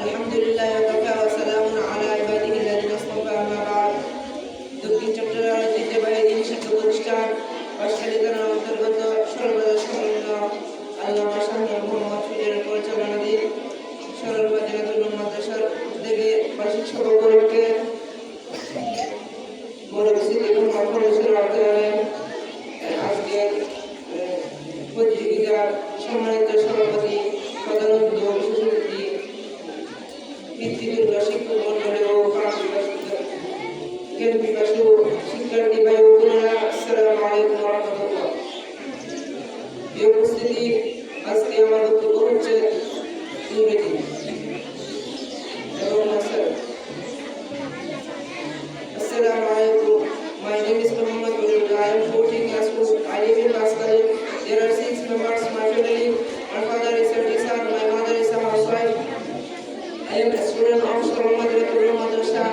আলহামদুলিল্লাহ ওয়া সালামুন আলা ইবাদিহিল্লাযিনা ইসতাফা আম্মা বা'দ। দক্ষিণ চট্টগ্রাম ঐতিহ্যবাহী দিনী শিক্ষা প্রতিষ্ঠান বাঁশখালীর অন্তর্গত সর্বদা সংলগ্ন আল্লামা শাহী মুহাম্মদ ফিরের পরিচালনাধীন সরল মাদ্রাসাতুল মাদ্রাসার উদ্যোগে বার্ষিক সভাগুলোকে বড় বিস্তৃত মহাফলসের আওতায় আজকের প্রতিযোগিতার সম্মানিত সভাপতি প্রধান অতিথি ও বিশেষ অতিথি পিতৃতুল্য শিক্ষক মন্ডলী ও জ্ঞান বিকাশী শিক্ষার্থী ভাই ও বোনেরা, আসসালামু আলাইকুম ওয়া রাহমাতুল্লাহ। এই উপস্থিতি আজকে আমার বক্তব্য হচ্ছে ইংরেজি এবং Assalamu alaikum. My name is Muhammad Ulul. I am 14 class 2. I live in Baskali. There are 6 members of my family. My father is a teacher. My mother is a housewife. I am a student of Sharul Madrasa.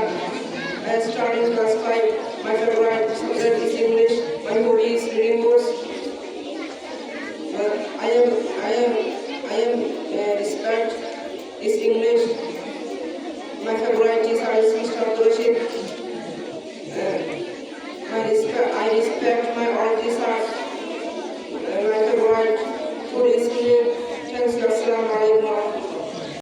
I am studying class 5. My favorite subject is English. My hobby is reading books. I am respect is English. My favorite is Mr. Abdul Rashid. I respect my all teachers.